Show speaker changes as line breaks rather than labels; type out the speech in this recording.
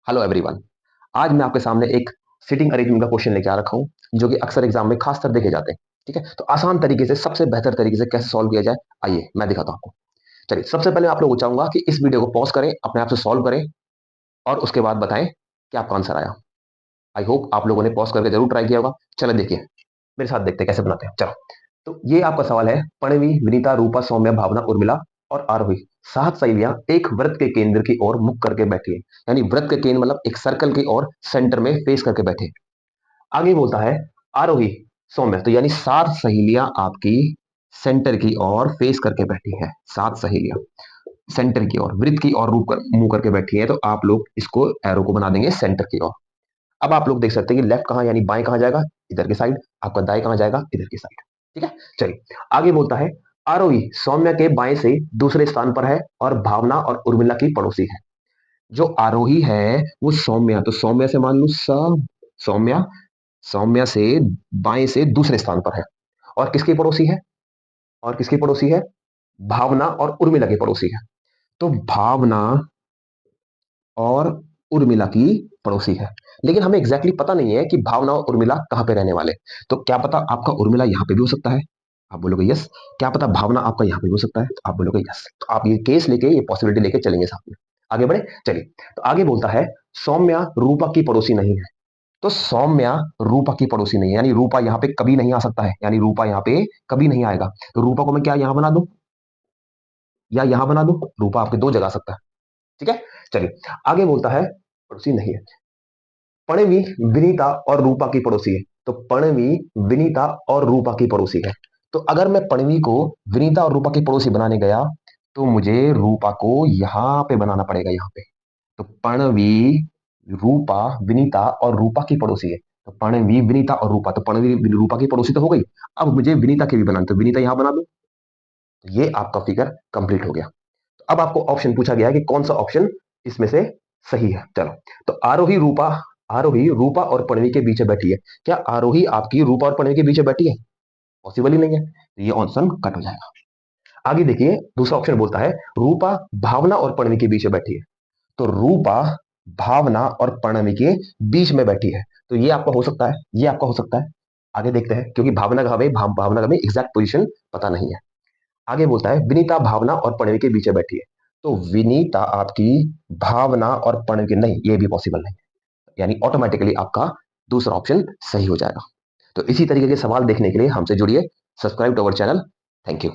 Hello everyone. आज मैं आपके सामने एक सिटिंग अरेंजमेंट का क्वेश्चन लेके आ रखा हूँ जो कि अक्सर एग्जाम में खासकर देखे जाते हैं। ठीक है, तो आसान तरीके से सबसे बेहतर तरीके से कैसे सॉल्व किया जाए, आइए मैं दिखाता हूँ आपको। चलिए, सबसे पहले आप लोगों को चाहूंगा कि इस वीडियो को पॉज करें, अपने आप से सॉल्व करें और उसके बाद बताएं कि आपका आंसर आया। आई होप आप लोगों ने पॉज करके जरूर ट्राई किया होगा। चलो देखिए, मेरे साथ देखते हैं कैसे बनाते हैं। चलो, तो ये आपका सवाल है। पणवी, विनीता, रूपा, सौम्या, भावना, उर्मिला और आरोही, 7 सहेलियां एक वृत्त के केंद्र की ओर मुख करके बैठी है। यानी वृत्त के केंद्र मतलब एक सर्कल की ओर सेंटर में फेस करके बैठे हैं। आगे बोलता है आरोही, सौम्या, तो यानी 7 सहेलियां आपकी सेंटर की ओर फेस करके बैठी है। 7 सहेलियां सेंटर की ओर, वृत्त की ओर मुंह करके बैठी है, तो आप लोग इसको एरो को बना देंगे सेंटर की ओर। अब आप लोग देख सकते हैं कि लेफ्ट कहां यानी बाएं कहां जाएगा, इधर की साइड। आपका दाएं कहां जाएगा, इधर की साइड। ठीक है, चलिए आगे बोलता है आरोही सौम्या के बाएं से दूसरे स्थान पर है और भावना और उर्मिला की पड़ोसी है। जो आरोही है वो सौम्या, तो सौम्या से मान लो सौम्या, सौम्या से बाएं से दूसरे स्थान पर है। और किसकी पड़ोसी है, और किसकी पड़ोसी है, भावना और उर्मिला की पड़ोसी है। तो भावना और उर्मिला की पड़ोसी है। लेकिन हमें एग्जैक्टली पता नहीं है कि भावना और उर्मिला कहाँ पे रहने वाले। तो क्या पता आपका उर्मिला यहाँ पे भी हो सकता है, आप बोलोगे यस। क्या पता भावना आपका यहाँ पे भी हो सकता है, तो आप बोलोगे यस। तो आप ये केस लेके, ये पॉसिबिलिटी लेके चलेंगे साथ में। आगे बढ़े, चलिए। तो आगे बोलता है सौम्या रूपा की पड़ोसी नहीं है। तो सौम्या रूपा की पड़ोसी नहीं है, यानी रूपा यहाँ पे कभी नहीं आ सकता है, यानी रूपा यहाँ पे कभी नहीं आएगा। तो रूपा को मैं क्या यहाँ बना दूं या यहाँ बना दूं, रूपा आपके दो जगह आ सकता है। ठीक है, चलिए आगे बोलता है पड़ोसी नहीं है। पणवी, विनीता और रूपा की पड़ोसी है। तो पणवी, विनीता और रूपा की पड़ोसी है। तो अगर मैं पणवी को विनीता और रूपा की पड़ोसी बनाने गया तो मुझे रूपा को यहां पे बनाना पड़ेगा, यहाँ पे। तो पणवी, रूपा, विनीता और रूपा की पड़ोसी है। तो पणवी, विनीता और रूपा, तो पणवी रूपा की पड़ोसी तो हो गई। अब मुझे विनीता की भी बनानी, तो विनीता यहां बना दो। तो ये आपका फिगर कंप्लीट हो गया। तो अब आपको ऑप्शन पूछा गया है कि कौन सा ऑप्शन इसमें से सही है। चलो, तो आरोही रूपा और पणवी के बीच में बैठी है। क्या आरोही आपकी रूपा और पणवी के बीच में बैठी है? पॉसिबल ही नहीं है, तो ये ऑप्शन कट हो जाएगा। आगे देखिए, दूसरा ऑप्शन बोलता है रूपा भावना और पणवी के बीच में बैठी है। तो रूपा भावना और पणवी के बीच में बैठी है। तो ये आपका हो सकता है, ये आपका हो सकता है। आगे देखते हैं, क्योंकि भावना का हमें भावना का हमें एग्जैक्ट पोजीशन पता नहीं है। आगे बोलता है विनीता भावना और पणवी के बीच में बैठी है। तो विनीता आपकी भावना और पणवी के, नहीं, ये भी पॉसिबल नहीं। यानी ऑटोमेटिकली आपका दूसरा ऑप्शन सही हो जाएगा। तो इसी तरीके के सवाल देखने के लिए हमसे जुड़िए, subscribe to our channel. Thank you.